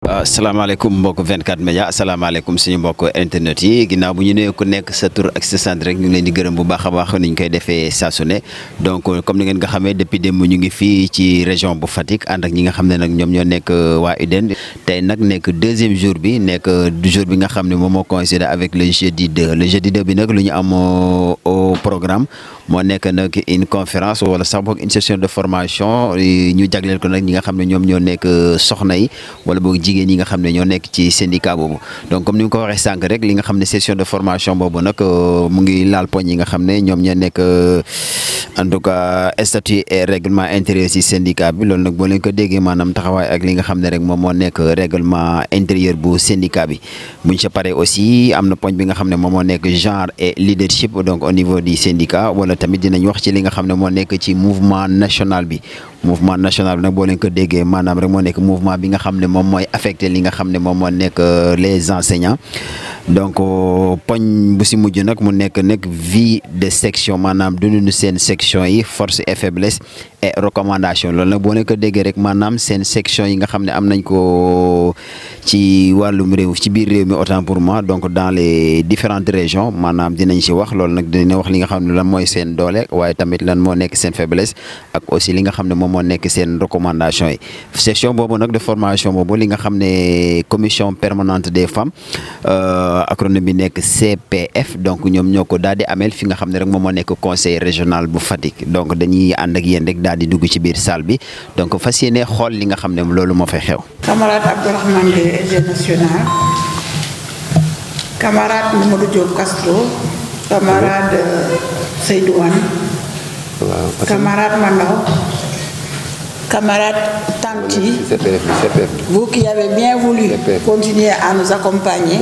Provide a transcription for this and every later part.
asalaamaaleykum mbokk 24 média asalaamaaleykum suñu mbokk internet yi ginnaaw bu ñu nee ku nekk sa tur ak sa sant rek ñu ngi leen di gërëm bu baax a baax ni ñu koy defee saa su ne donc comme ni ngeen nga xamee depuis démb ñu ngi fii ci région bu Fatick ànd ak ñi nga xam ne nag ñoom ñoo nekk waa UDEN tey nag nekk deuxième jour bi nekk jour bi nga xam ne moom moo coïncide avec le jeudi 2 le jeudi 2 bi nag lu ñu am au programme moo nekk nag une conférence wala sax boog une session de formation ñu jagleel ko nag ñi nga xam ne ñoom ñoo nekk soxna yi wala boog jigéen ñi nga xam ne ñoo nekk ci syndicat boobu donc comme ni nga ko waxee sànq rek li nga xam ne session de formation boobu nag mu ngi laal poñ yi nga xam ne ñoom ñoo nekk en tout cas statut et règlement intérieur ci syndicat bi loolu nag boo leen ko déggee maanaam taxawaay ak li nga xam ne rek moom moo nekk règlement intérieur bu syndicat bi buñ sa paree aussi am na poñ bi nga xam ne moom moo nekk genre et leadership donc au niveau du syndicat wala tamit dinañ wax ci li nga xam ne moo nekk ci mouvement national bi mouvement national bi nag boo leen ko déggee maanaam rek moo nekk mouvement bi nga xam ne moom mooy affecté li nga xam ne moom moo nekk les enseignants donc poñ bu si mujj nag mu nekk vie de section maanaam dundu seen section yi force et faiblesse et recommandation loolu nag boo leen ko déggee rek maanaam seen section yi nga xam ne am nañ ko ci wàllum réew ci biir réew mi autant pour moi donc dans les différentes régions maanaam dinañ si wax loolu nag dina wax li nga xam ne lan mooy seen doole waaye tamit lan moo nekk seen faiblesse ak aussi li nga xam ne moom moo nekk seen recommandation yi session boobu nag de formation boobu li nga xam ne commission permanente des femmes acronyme bi nekk CPF donc ñoom ñoo ko daal di ameel fi nga xam ne rek moom moo nekk conseil régional bu Fatick donc dañuy ànd ak yéen rek daal di dugg ci biir salle bi donc fas yéene xool li nga xam ne loolu moo fay xew. Camarade Abdourahmane Gueye, SG national. Camarade Mamadou Diop Castro. Camarade Seydou Wane. Camarade Mandaw. Camarade Tanti. Vous qui avez bien voulu continuer à nous accompagner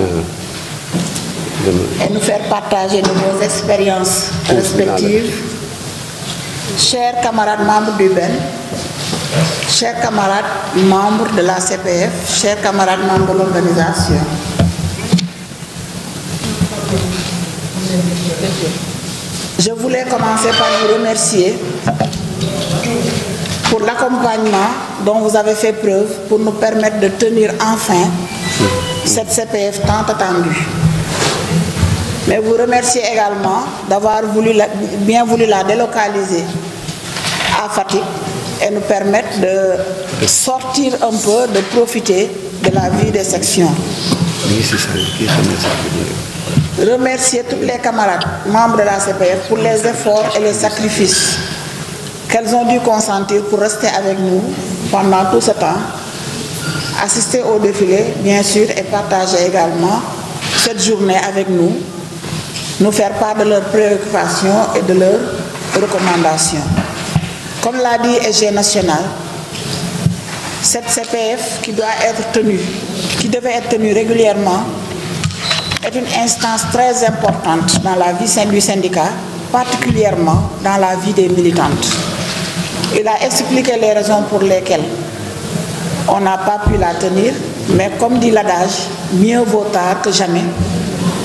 et nous faire partager de vos expériences respectives. Chers camarades membres du BEN, chers camarades membres de la CPF, chers camarades membres de l'organisation. Je voulais commencer par vous remercier pour l'accompagnement dont vous avez fait preuve pour nous permettre de tenir enfin cette CPF tant attendue. Mais vous remercier également d'avoir bien voulu la délocaliser à Fatick et nous permettre de sortir un peu, de profiter de la vie des sections. Remercier tous les camarades membres de la CPF pour les efforts et les sacrifices qu'elles ont dû consentir pour rester avec nous pendant tout ce temps, assister au défilé, bien sûr, et partager également cette journée avec nous, nous faire part de leurs préoccupations et de leurs recommandations. Comme l'a dit SG national, cette CPF qui devait être tenue régulièrement, est une instance très importante dans la vie du syndicat, particulièrement dans la vie des militantes. Il a expliqué les raisons pour lesquelles on n'a pas pu la tenir, mais comme dit l'adage, mieux vaut tard que jamais.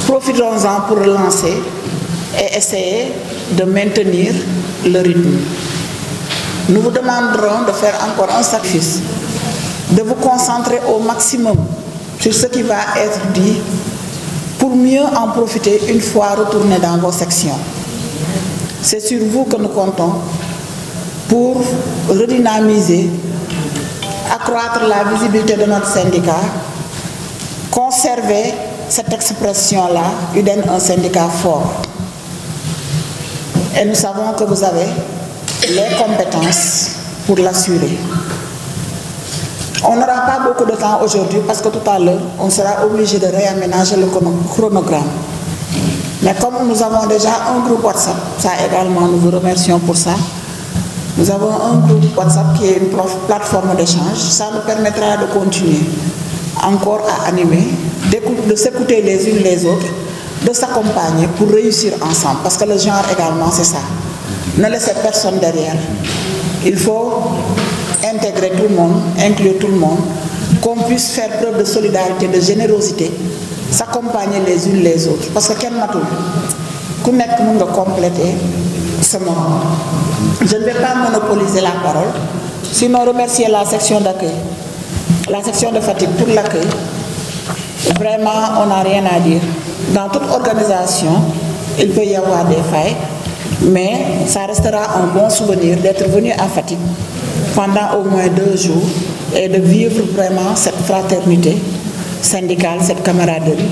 Profitons-en pour relancer et essayer de maintenir le rythme. Nous vous demanderons de faire encore un sacrifice, de vous concentrer au maximum sur ce qui va être dit pour mieux en profiter une fois retourné dans vos sections. C'est sur vous que nous comptons pour redynamiser, accroître la visibilité de notre syndicat, conserver cette expression-là, UDEN, un syndicat fort. Et nous savons que vous avez les compétences pour l'assurer. On n'aura pas beaucoup de temps aujourd'hui parce que tout à l'heure, on sera obligé de réaménager le chronogramme. Mais comme nous avons déjà un groupe WhatsApp, ça également, nous vous remercions pour ça. Nous avons un groupe WhatsApp qui est une plateforme d'échange. Ça nous permettra de continuer encore à animer, de s'écouter les unes les autres, de s'accompagner pour réussir ensemble. Parce que le genre également, c'est ça. Ne laissez personne derrière. Il faut intégrer tout le monde, inclure tout le monde, qu'on puisse faire preuve de solidarité, de générosité, s'accompagner les unes les autres. Parce que quel matou, qu'on ait que compléter ce moment. Je ne vais pas monopoliser la parole, sinon remercier la section d'accueil la section de Fatick pour l'accueil, vraiment on n'a rien à dire. Dans toute organisation, il peut y avoir des failles, mais ça restera un bon souvenir d'être venu à Fatick pendant au moins 2 jours et de vivre vraiment cette fraternité syndicale, cette camaraderie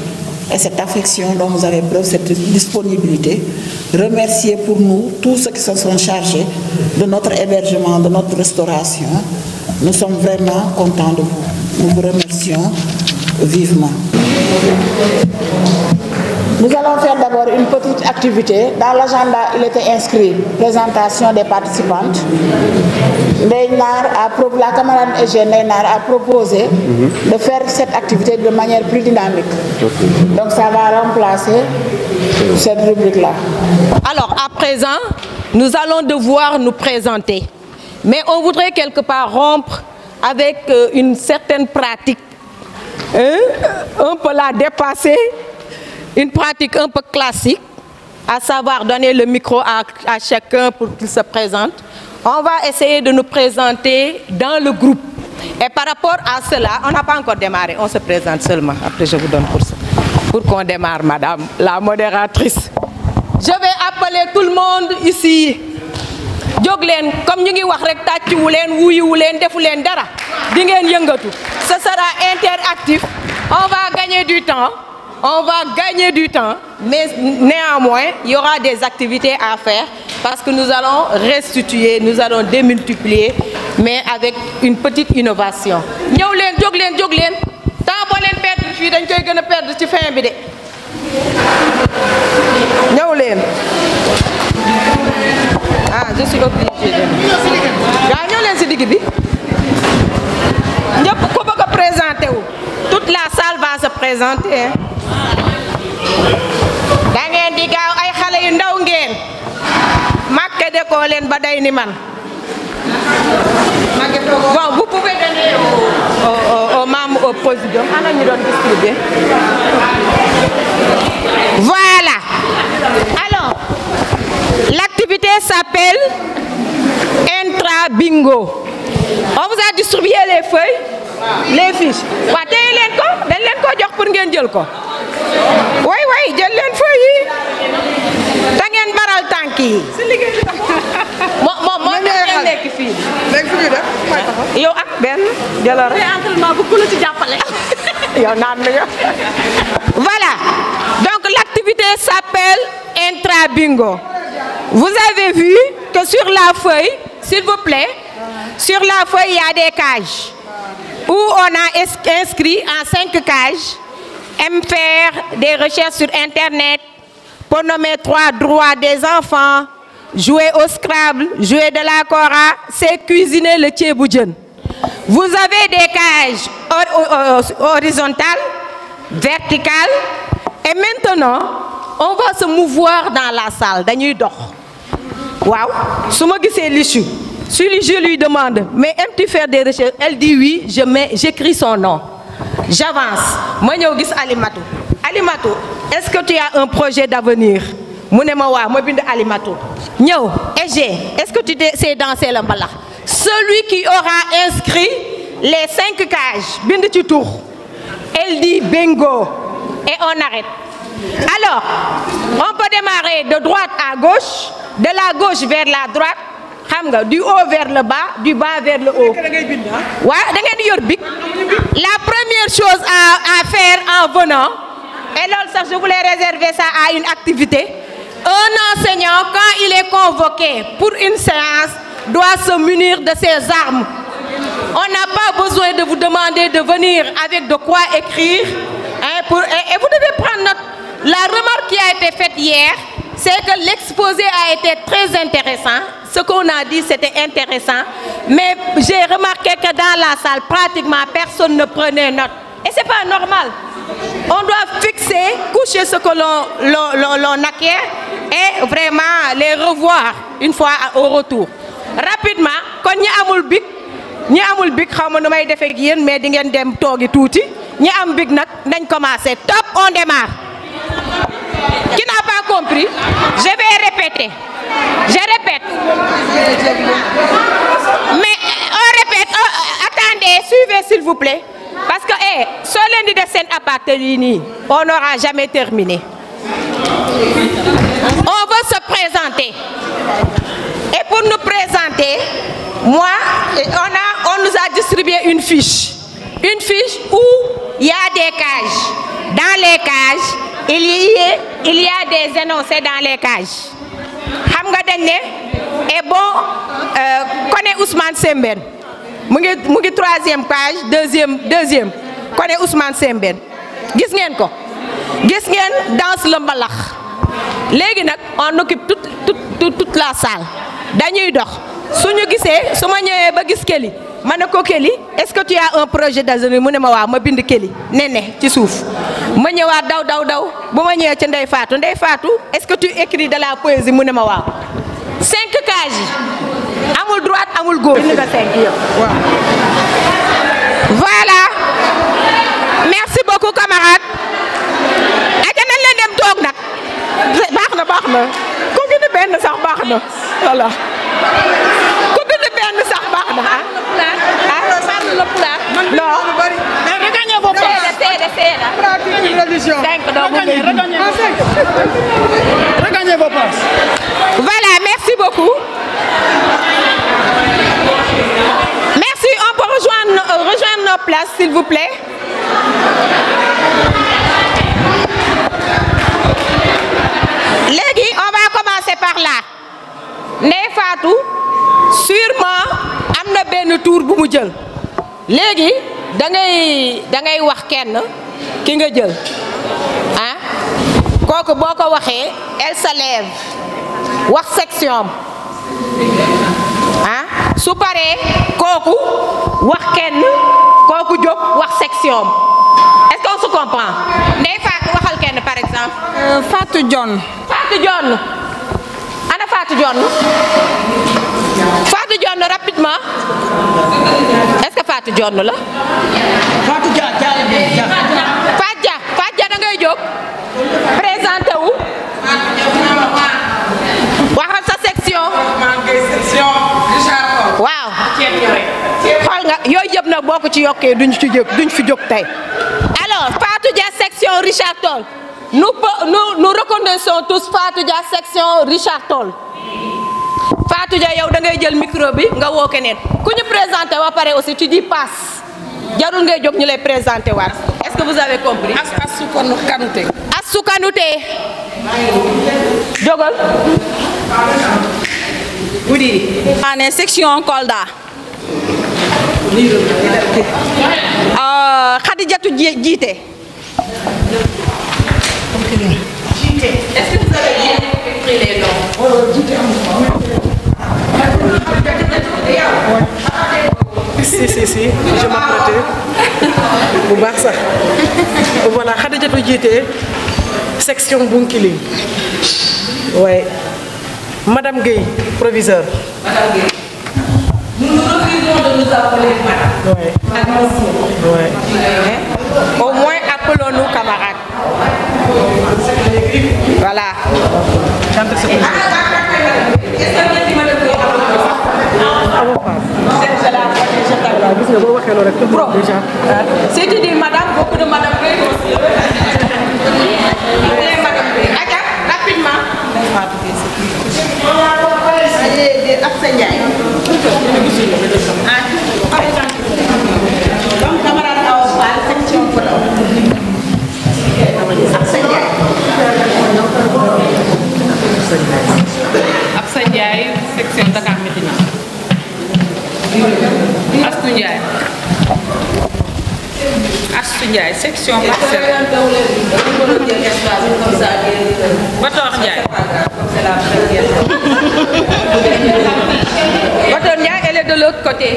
et cette affection dont vous avez preuve, cette disponibilité. Remercier pour nous tous ceux qui se sont chargés de notre hébergement, de notre restauration. Nous sommes vraiment contents de vous. Nous vous remercions vivement. Nous allons faire d'abord une petite activité. Dans l'agenda, il était inscrit présentation des participantes. La camarade Eugène Neynar a proposé de faire cette activité de manière plus dynamique. Donc ça va remplacer cette rubrique-là. Alors à présent, nous allons devoir nous présenter. Mais on voudrait quelque part rompre avec une certaine pratique, un peu la dépasser. Une pratique un peu classique, à savoir donner le micro à chacun pour qu'il se présente. On va essayer de nous présenter dans le groupe. Et par rapport à cela, on n'a pas encore démarré, on se présente seulement. Après, je vous donne pour qu'on démarre, madame la modératrice. Je vais appeler tout le monde ici. Joglen, comme nous avons dit, ce sera interactif. On va gagner du temps. On va gagner du temps, mais néanmoins, il y aura des activités à faire parce que nous allons restituer, nous allons démultiplier, mais avec une petite innovation. Joglen. Tant qu'on les perdre, je vais perdre ci fin bi de. Ah, je suis obligée de. Présenter. Toute la salle va se présenter. Bon, vous pouvez donner aux membres au président. Voilà. Alors, l'activité s'appelle Intra Bingo. On vous a distribué les feuilles, les fiches. Oui, jël leen feuille. Da ngeen baral tànk yi. Moo nekk fii. Léegi fu ñuy def may taxaw. Yow ak benn jëlal rek. Entraînement bu ku la ci jàppale. Yow naan na nga. Voilà. Donc l'activité s'appelle Intra Bingo. Vous avez vu que sur la feuille, s'il vous plaît, sur la feuille il y a des cages où on a inscrit en 5 cages. Aime faire des recherches sur Internet, pour nommer 3 droits des enfants, jouer au Scrabble, jouer de la kora, c'est cuisiner le tchéboujen. Vous avez des cages horizontales, verticales, et maintenant, on va se mouvoir dans la salle. Dañuy dox. Waaw, suma gisee l'issue. Si je lui demande, mais aimes-tu faire des recherches? Elle dit oui, j'écris son nom. J'avance. Moi, je suis Alimatou. Alimatou, est-ce que tu as un projet d'avenir? Alimatou. Est-ce que tu sais danser le mbalax? Celui qui aura inscrit les 5 cages, elle dit bingo. Et on arrête. Alors, on peut démarrer de droite à gauche, de la gauche vers la droite. Du haut vers le bas, du bas vers le haut. La première chose à faire en venant, et là je voulais réserver ça à une activité. Un enseignant, quand il est convoqué pour une séance, doit se munir de ses armes. On n'a pas besoin de vous demander de venir avec de quoi écrire. Et vous devez prendre note. La remarque qui a été faite hier, c'est que l'exposé a été très intéressant. Ce qu'on a dit, c'était intéressant. Mais j'ai remarqué que dans la salle, pratiquement personne ne prenait note. Et ce n'est pas normal. On doit fixer, coucher ce que l'on acquiert et vraiment les revoir une fois au retour. Rapidement, quand il y a un bic, ñi amul bic xawma numay def ak yeen mais di ngeen dem togi touti ñi am bic nak nañ commencer top on démarre. Qui n'a pas compris? Je vais répéter. Je répète. Mais on répète. attendez, suivez s'il vous plaît. Parce que, sur lundi de scène à Barthélémy, on n'aura jamais terminé. On veut se présenter. Et pour nous présenter, moi, on nous a distribué une fiche. Une fiche où il y a des cages. Dans les cages, il y a des énoncés dans les cages. Hamga Dene est bon, connaît Ousmane Sembène. Mougi troisième page, deuxième. Connaît Ousmane Sembène. Gis ngeen ko? Gis ngeen danse le mbalax. Légui nak on occupe toute la salle. Dañuy dox. Suñu gisee suma ñëwé ba gis Kelly. Mané ko Kelly, est-ce que tu as un projet d'avenir? Mu ne ma waaw ma bind Kelly. Néné ci suuf. Ma ñëwaat daw. Bu ma ñëwé ci Ndey Fatou, est-ce que tu écris de la poésie? Mu ne ma waaw. 5 cages. Amul droite, amul gauche. Bind nga 5 yëpp. Waaw. Voilà. Merci beaucoup camarades. Aja nañ leen dem toog nag. Baax na. Ku bind benn sax baax na. Voilà. Ku bind benn sax baax na. Non. Regagnez vos places. Regagnez vos places. Voilà, merci beaucoup. Merci, on peut rejoindre nos places, s'il vous plaît. Légui, on va commencer par là. Ndey Fatou, sûrement, amna ben tour bu mu jël. Légui, da ngay wax kenn ki nga jël. Hein? Koku boko waxé, elle se lève. Wax section. Hein? Su paré koku wax kenn, koku jóg wax section. Est-ce qu'on se comprend? Ndey Fatou waxal kenn par exemple. Fatou John. Fatou John. Ana Fatou John. Fatou John rapidement. Est-ce que Fatou John la? Fatou Dia. Fatou Dia da ngay jóg. Présenté wu. Waxal sa section. Waaw. Xool nga yooyu yëpp nag boo ko ci yokkee duñ fi jóg tey. Alors Fatou Dia section Richard Toll. Nous reconnaissons tous Fatou Dia section Richard Toll. Fatou Dia yow da ngay jël micro bi nga woo keneen ku ñu présenté ba pare aussi tu dis passe jarul ngay jóg ñu lay présenté waat. Est-ce que vous avez compris? Assou Kanouté. Jógal. Goudiri. Ane section Kolda. Khadijatou Djité. Est-ce que vous avez bien écrit les noms? Si, je m'apprêtais. Bu baax sax. Voilà, Khadijatou Djité, section Bunkiling. Ouais. Madame Gueye, proviseur. Madame Gueye. Nous refusons de nous appeler madame. Ouais. Ouais. Au moins appelons-nous camarades. Voilà. Si tu dis madame, beaucoup de madame Gueye aussi. Madame Gueye. Aja, rapidement. Absa Ndiaye, section Dakar Médina. Astou Ndiaye, section Parcelles. Bator Ndiaye. Bator Ndiaye, elle est de l'autre côté.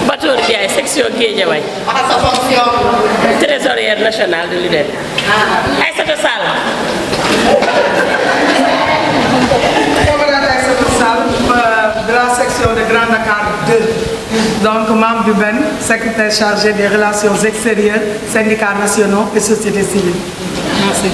Bator Ndiaye, section Guédiawaye. Trésorière nationale de l'UDEN. Aïssata Sall. De la section de Grand Dakar 2. Donc, membre du BEN, secrétaire chargé des relations extérieures, syndicats nationaux et société civile. Merci.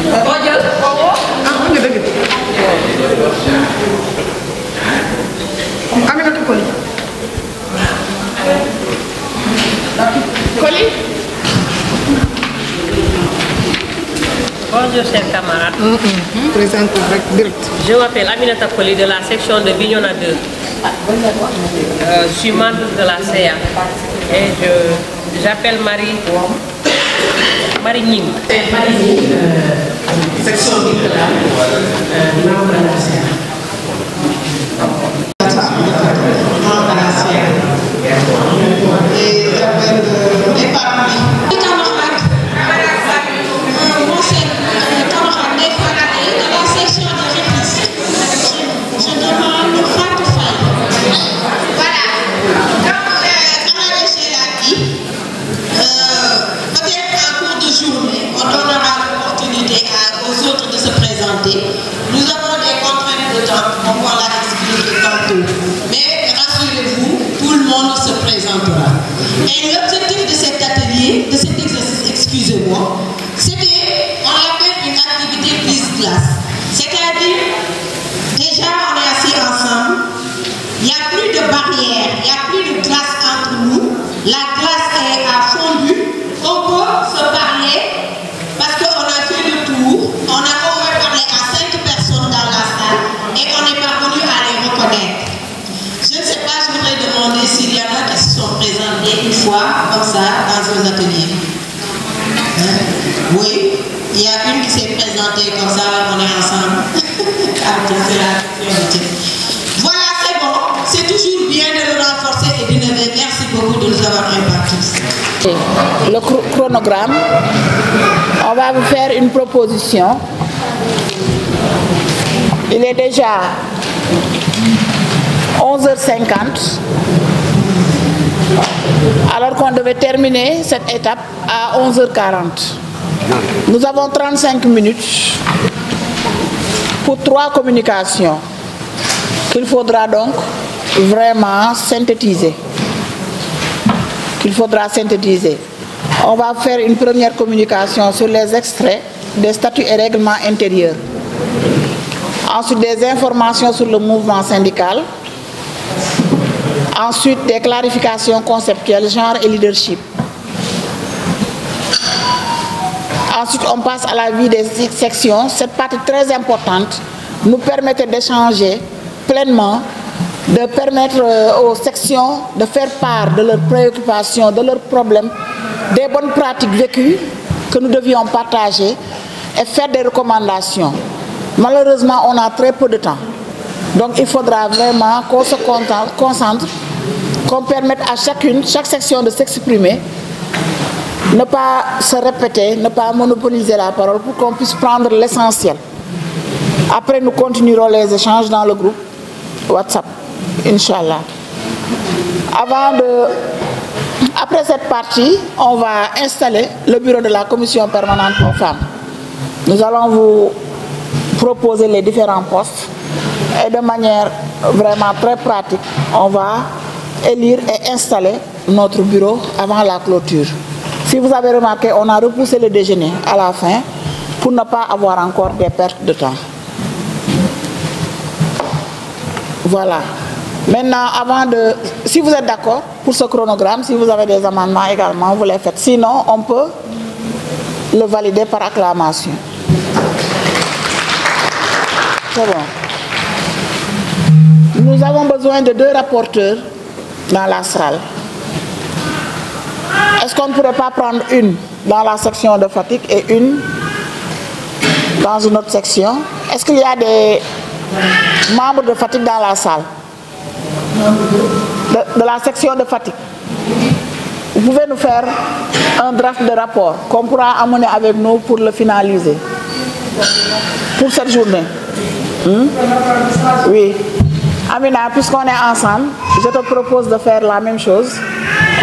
Bonjour chers camarades. Présente direct. Je m'appelle Aminata Poli de la section de Bignona 2. Je suis membre de la CA et j'appelle Marie Ning. Marie Ning, section Bignona, membre de la CA. Membre de la CA. Et j'appelle les parmi. Nous avons des contraintes de temps, on va l'expliquer tantôt. Mais rassurez-vous, tout le monde se présentera. Et l'objectif de cet atelier, de cet exercice, excusez-moi, c'était, on l'appelle une activité prise-glace. C'est-à-dire, déjà on est assis ensemble, il n'y a plus de barrière, il n'y a plus de glace entre nous, la glace est fondue, on peut se parler, parce qu'on a fait le tour, on a et on est parvenu à les reconnaître. Je ne sais pas, je voudrais demander s'il y en a qui se sont présentés une fois comme ça dans un atelier. Oui, il y a une qui s'est présentée comme ça, on est ensemble. Voilà, c'est bon. C'est toujours bien de le renforcer et d'innover. Merci beaucoup de nous avoir répartis. Le chronogramme, on va vous faire une proposition. Il est déjà 11h50, alors qu'on devait terminer cette étape à 11h40. Nous avons 35 minutes pour 3 communications qu'il faudra donc vraiment synthétiser. On va faire une première communication sur les extraits des statuts et règlements intérieurs. Ensuite, des informations sur le mouvement syndical. Ensuite, des clarifications conceptuelles, genre et leadership. Ensuite, on passe à la vie des sections. Cette partie très importante nous permettait d'échanger pleinement, de permettre aux sections de faire part de leurs préoccupations, de leurs problèmes, des bonnes pratiques vécues que nous devions partager et faire des recommandations. Malheureusement, on a très peu de temps. Donc, il faudra vraiment qu'on se concentre, qu'on permette à chaque section de s'exprimer, ne pas se répéter, ne pas monopoliser la parole pour qu'on puisse prendre l'essentiel. Après, nous continuerons les échanges dans le groupe WhatsApp, Inch'Allah. Après cette partie, on va installer le bureau de la commission permanente pour femmes. Nous allons vous proposer les différents postes et de manière vraiment très pratique, on va élire et installer notre bureau avant la clôture. Si vous avez remarqué, on a repoussé le déjeuner à la fin pour ne pas avoir encore des pertes de temps. Voilà. Maintenant, si vous êtes d'accord pour ce chronogramme, si vous avez des amendements également, vous les faites. Sinon, on peut le valider par acclamation. C'est bon. Nous avons besoin de 2 rapporteurs dans la salle. Est-ce qu'on ne pourrait pas prendre une dans la section de Fatick et une dans une autre section? Est-ce qu'il y a des membres de Fatick dans la salle? De la section de Fatick. Vous pouvez nous faire un draft de rapport qu'on pourra amener avec nous pour le finaliser. Pour cette journée. Oui. Amina, puisqu'on est ensemble, je te propose de faire la même chose.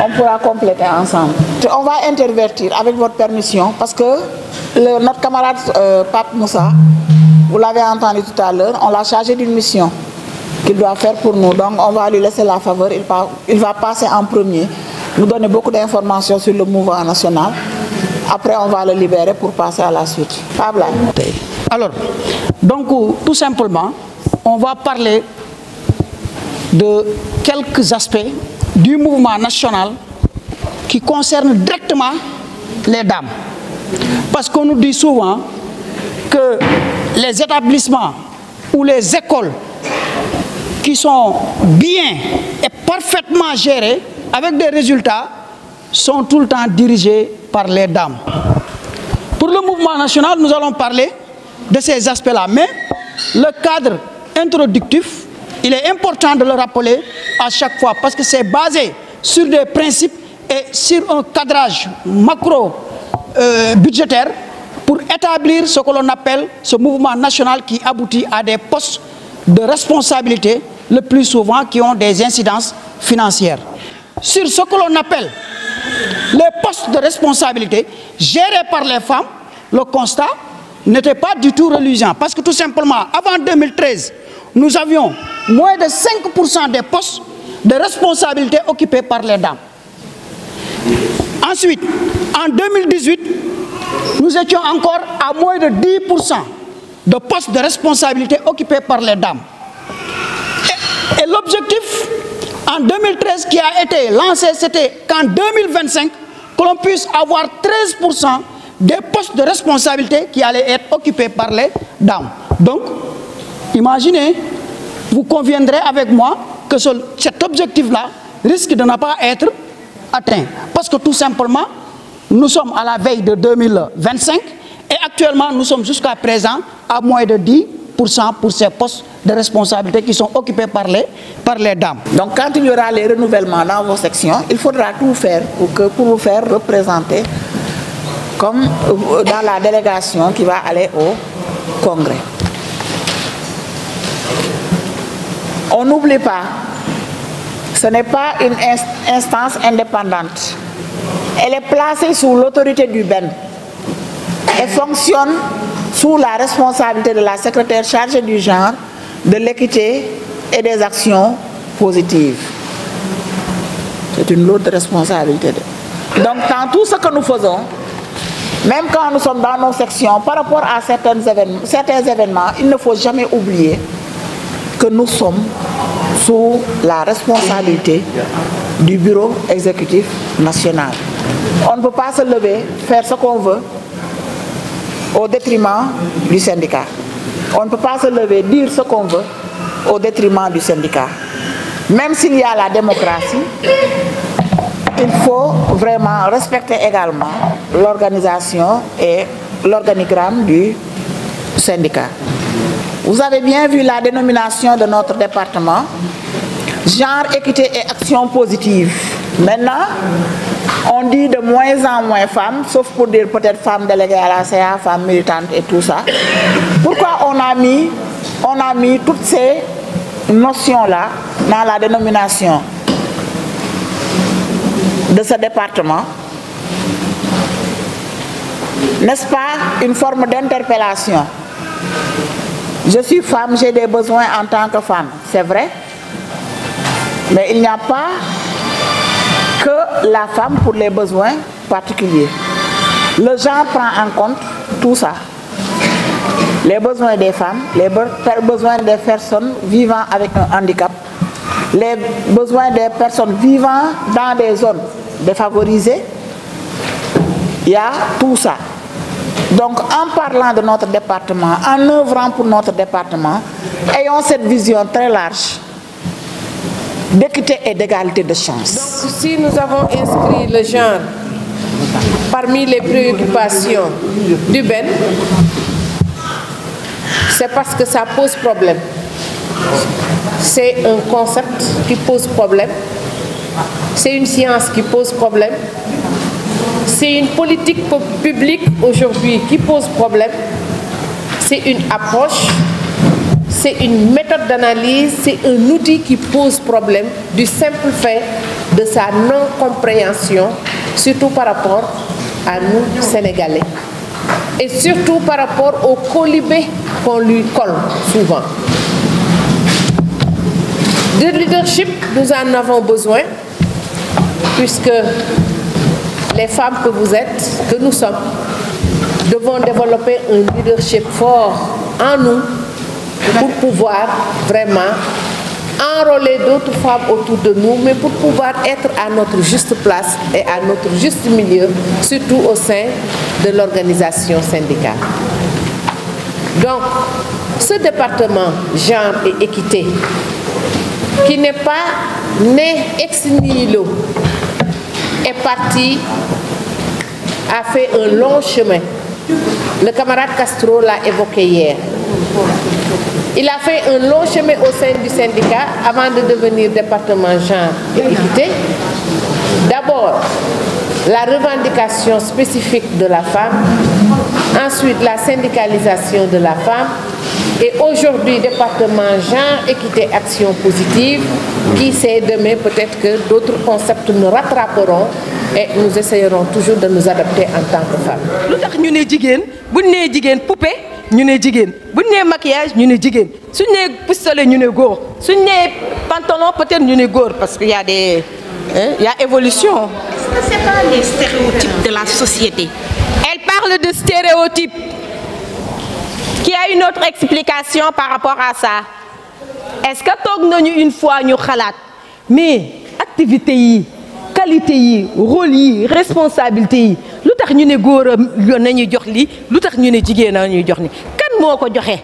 On pourra compléter ensemble. On va intervertir avec votre permission parce que notre camarade Pape Moussa, vous l'avez entendu tout à l'heure, on l'a chargé d'une mission qu'il doit faire pour nous. Donc on va lui laisser la faveur. Il va passer en premier, nous donner beaucoup d'informations sur le mouvement national. Après, on va le libérer pour passer à la suite. Pablo. Alors, donc, tout simplement, on va parler de quelques aspects du mouvement national qui concernent directement les dames. Parce qu'on nous dit souvent que les établissements ou les écoles qui sont bien et parfaitement gérés, avec des résultats, sont tout le temps dirigés par les dames. Pour le mouvement national, nous allons parler de ces aspects-là, mais le cadre introductif, il est important de le rappeler à chaque fois, parce que c'est basé sur des principes et sur un cadrage macro-budgétaire pour établir ce que l'on appelle ce mouvement national qui aboutit à des postes de responsabilité, le plus souvent qui ont des incidences financières. Sur ce que l'on appelle les postes de responsabilité gérés par les femmes, le constat n'était pas du tout reluisant. Parce que tout simplement, avant 2013, nous avions moins de 5% des postes de responsabilité occupés par les dames. Ensuite, en 2018, nous étions encore à moins de 10% de postes de responsabilité occupés par les dames. Et l'objectif en 2013 qui a été lancé, c'était qu'en 2025, que l'on puisse avoir 13% des postes de responsabilité qui allaient être occupés par les dames. Donc, imaginez, vous conviendrez avec moi que cet objectif-là risque de ne pas être atteint. Parce que tout simplement, nous sommes à la veille de 2025 et actuellement, nous sommes jusqu'à présent à moins de 10% pour ces postes de responsabilité qui sont occupés par les dames. Donc quand il y aura les renouvellements dans vos sections, il faudra tout faire pour vous faire représenter comme dans la délégation qui va aller au Congrès. On n'oublie pas, ce n'est pas une instance indépendante. Elle est placée sous l'autorité du BEN et fonctionne sous la responsabilité de la secrétaire chargée du genre, de l'équité et des actions positives. C'est une lourde responsabilité. Donc dans tout ce que nous faisons, même quand nous sommes dans nos sections, par rapport à certains événements, il ne faut jamais oublier que nous sommes sous la responsabilité du bureau exécutif national. On ne peut pas se lever, faire ce qu'on veut au détriment du syndicat. On ne peut pas se lever, dire ce qu'on veut au détriment du syndicat. Même s'il y a la démocratie, il faut vraiment respecter également l'organisation et l'organigramme du syndicat. Vous avez bien vu la dénomination de notre département, genre, équité et action positive. Maintenant, on dit de moins en moins femmes, sauf pour dire peut-être femmes déléguées à la CA, femmes militantes et tout ça. Pourquoi on a mis toutes ces notions-là dans la dénomination de ce département? N'est-ce pas une forme d'interpellation? Je suis femme, j'ai des besoins en tant que femme, c'est vrai, mais il n'y a pas que la femme pour les besoins particuliers. Le genre prend en compte tout ça. Les besoins des femmes, les besoins des personnes vivant avec un handicap, les besoins des personnes vivant dans des zones défavorisées, il y a tout ça. Donc en parlant de notre département, en œuvrant pour notre département, ayons cette vision très large d'équité et d'égalité de chance. Donc si nous avons inscrit le genre parmi les préoccupations du BEN, c'est parce que ça pose problème. C'est un concept qui pose problème, c'est une science qui pose problème, c'est une politique publique aujourd'hui qui pose problème, c'est une approche, c'est une méthode d'analyse, c'est un outil qui pose problème du simple fait de sa non-compréhension, surtout par rapport à nous, Sénégalais. Et surtout par rapport au colibé qu'on lui colle souvent. De leadership, nous en avons besoin, puisque les femmes que vous êtes, que nous sommes, devons développer un leadership fort en nous pour pouvoir vraiment enrôler d'autres femmes autour de nous, mais pour pouvoir être à notre juste place et à notre juste milieu, surtout au sein de l'organisation syndicale. Donc, ce département genre et équité, qui n'est pas né ex nihilo, est parti, a fait un long chemin. Le camarade Castro l'a évoqué hier. Il a fait un long chemin au sein du syndicat avant de devenir département genre et équité. D'abord, la revendication spécifique de la femme, ensuite la syndicalisation de la femme, et aujourd'hui département genre, équité, action positive, qui sait demain peut-être que d'autres concepts nous rattraperont et nous essayerons toujours de nous adapter en tant que femmes. lu tax ñu ne jigéen bu ñu nee jigéen poupée ñu ne jigéen bu ñu nee maquillage ñu ne jigéen suñ nee pistolet ñu ne góor suñ nee pantalon peut-être ñu ne góor parce qu'il y a des il y a évolution. Est-ce que c'est pas les stéréotypes de la société? Elle parle de stéréotypes. Qui a une autre explication par rapport à ça? Est-ce que toog nañu une fois ñu xalaat mais activité yi qualité yi rôle yi responsabilité yi lu tax ñu ne góor a nañuy jox lii lu tax ñu ne jigéen a ñuy jox ni kan moo ko joxe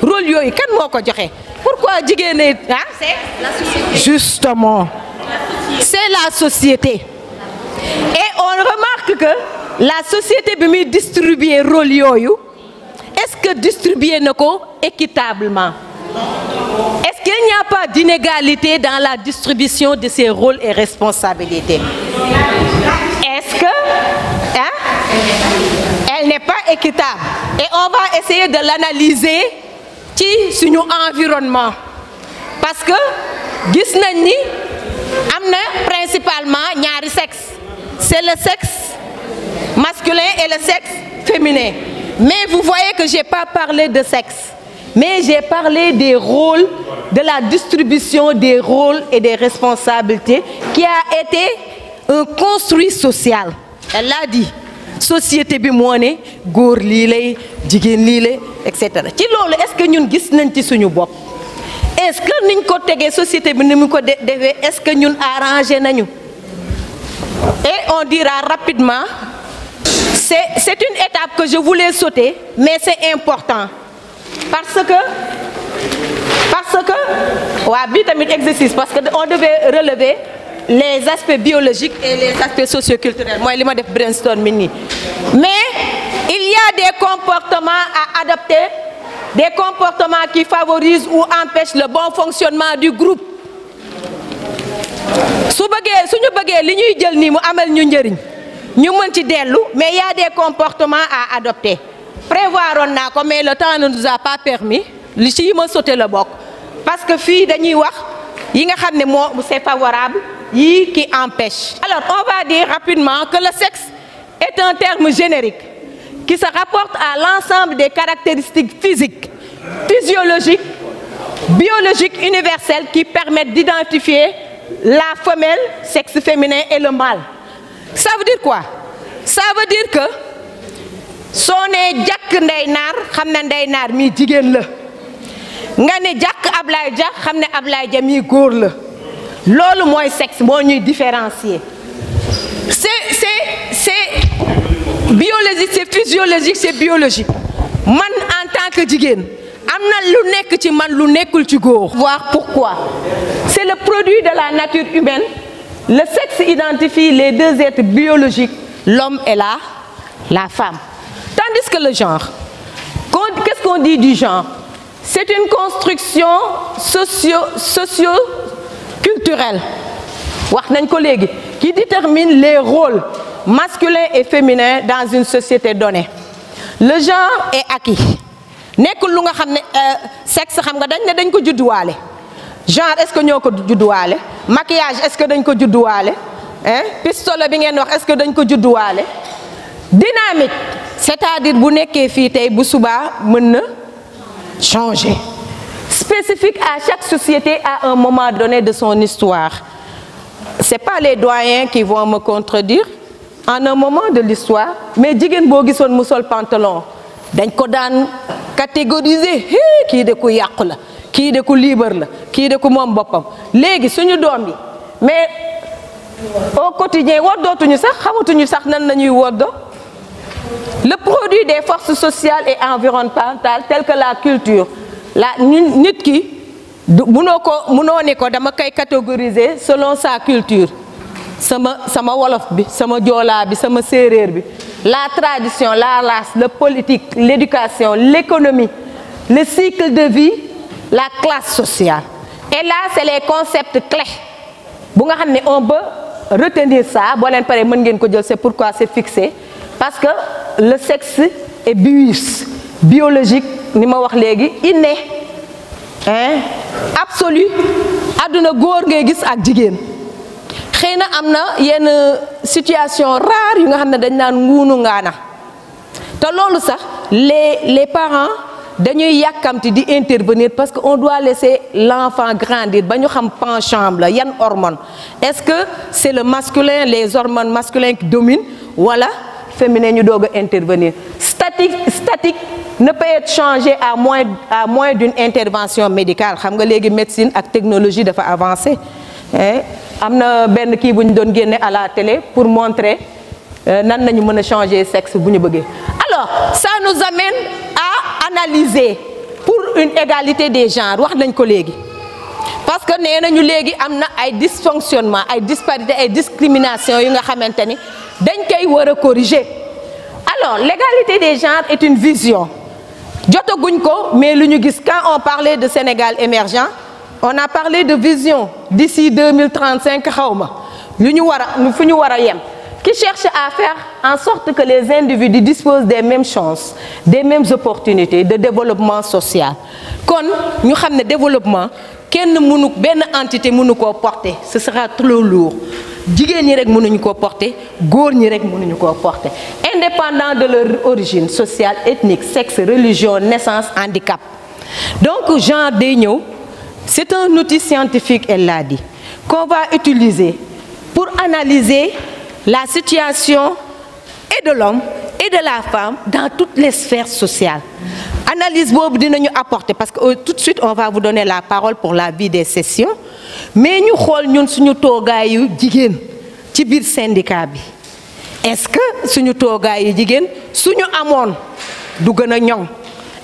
rôle yooyu kan moo ko joxe pourquoi jigéen ah C'est la société. justement c'est la société et on remarque que la société bi muy distribuer rôle yooyu est-ce que distribuer na ko équitablement? Est-ce qu'il n'y a pas d'inégalité dans la distribution de ces rôles et responsabilités? Est-ce que elle n'est pas équitable? Et on va essayer de l'analyser ci suñu environnement parce que gis nañ ni am na principalement ñaari sexe, c'est le sexe masculin et le sexe féminin. Mais vous voyez que j'ai pas parlé de sexe, mais j'ai parlé des rôles, de la distribution des rôles et des responsabilités qui a été un construit social. Elle l'a dit. Société bi moo ne góor lii lay jigéen lii lay et cetera ci loolu est-ce que ñun gis nañ ci suñu bopp? Est-ce que niñ ko tegee société bi ni mu ko defee est-ce que ñun arrangé nañu? Et on dira rapidement. C'est une étape que je voulais sauter, mais c'est important parce que waa bii tamit exercice parce que on devait relever les aspects biologiques et les aspects socioculturels mooy li ma def brainstorming nii mais il y a des comportements à adopter, des comportements qui favorisent ou empêchent le bon fonctionnement du groupe. suñu bëggee li ñuy jël nii mu amal ñu njëriñ ñu mën ci dellu mais il y a des comportements à adopter. Prévoiroon naa ko mais le temps ne nous a pas permis li ci yi ma sauté la bokk parce que fii dañuy wax yi nga xam ne moo c'est favorable yi qui empêche. Alors on va dire rapidement que le sexe est un terme générique qui se rapporte à l'ensemble des caractéristiques physiques, physiologiques, biologiques universelles qui permettent d'identifier la femelle, sexe féminin et le mâle. Ça veut dire quoi? Ça veut dire que soo nee jàkk Ndey Naar xam ne Ndey Naar mii jigéen la nga ne jàkk Ablaye Dia xam ne Ablaye Dia mii góor la loolu mooy sexe moo ñuy différencier. C'est biologique, c'est physiologique, c'est biologique. Man en tant que jigéen am na lu nekk ci man lu nekkul ci góor. Voir pourquoi. C'est le produit de la nature humaine. Le sexe identifie les deux êtres biologiques, l'homme et la femme. Tandis que le genre, qu'est-ce qu'on dit du genre? C'est une construction socio-culturelle, wax nañ ko léegi, qui détermine les rôles masculins et féminins dans une société donnée. Le genre est acquis. Nekkul lu nga xam ne sexe xam nga dañ ko judduwaale. Genre est-ce que ñoo ko judduwaale? Maquillage est-ce que dañ ko judduwaale? Pistolet bi ngeen wax est-ce que dañ ko judduwaale? Dynamique, c'est-à-dire bu nekkee fii tey bu subaa mën na changer. Spécifique à chaque société à un moment donné de son histoire. C'est pas les doyens qui vont me contredire en un moment de l'histoire, mais jigéen boo gisoon mu sol pantalon dañ ko daan catégoriser kii de ku yàqu la, kii de ku libre la, kii de ku moom boppam. Léegi suñu doom bi mais au quotidien woddootuñu sax xamatuñu sax nan la ñuy woddoo le produit des forces sociales et environnementales telles que la culture. Nit ki mënoo ne ko dama koy catégoriser selon sa culture. Sama wolof bi, sama joola bi, sama séeréer bi. La tradition, la race, le politique, l'éducation, l'économie, le cycle de vie, la classe sociale. Et là, c'est les concepts clés. Bu nga xam ne on peut retenir ça, boo leen paree mën ngeen ko jël, c'est pourquoi c'est fixé. Parce que le sexe est biologique, ni ma wax léegi, inné, absolu. Aduna góor ngay gis ak jigéen. Xëy na am na yenn situation rare yu nga xam ne dañ naan nguunu ngaana te loolu sax les parents dañuy yàkkamti di intervenir parce que on doit laisser l'enfant grandir ba ñu xam penchant la yan hormone est-ce que c'est le masculin, les hormones masculines qui dominent wala féminin ñu doog a intervenir. Statique ne peut être changé à moins d'une intervention médicale. Xam nga léegi médecine ak technologie dafa avancé. Am na benn kii bu ñu doon génne à la télé pour montrer nan nañu mën a changer sexe bu ñu bëggee. Alors ça nous amène à analyser pour une égalité des genres wax nañ ko léegi parce que nee nañu léegi am na ay dysfonctionnement ay disparités ay discrimination yu nga xamante ni dañ koy war a corriger. Alors l'égalité des genres est une vision jotaguñ ko mais lu ñu gis quand on parlait de Sénégal émergent. On a parlé de vision d'ici 2035 xawma lu ñu war a fu ñu war a yem qui cherche à faire en sorte que les individus disposent des mêmes chances des mêmes opportunités de développement social kon ñu xam ne développement kenn mënu benn entité mënu koo porter ce sera trop lourd jigéen ñi rek mënuñu koo porter góor ñi rek mënuñu koo porter indépendant de leur origine sociale ethnique sexe religion naissance handicap donc genre day ñëw. C'est un outil scientifique, elle l'a dit, qu'on va utiliser pour analyser la situation et de l'homme et de la femme dans toutes les sphères sociales. Analyse boobu dinañu apporter parce que tout de suite on va vous donner la parole pour la vie des sessions mais ñu xool ñun suñu toogaayu jigéen ci biir syndicat bi est-ce que suñu toogaayu jigéen suñu amoon du gën a ñoŋ.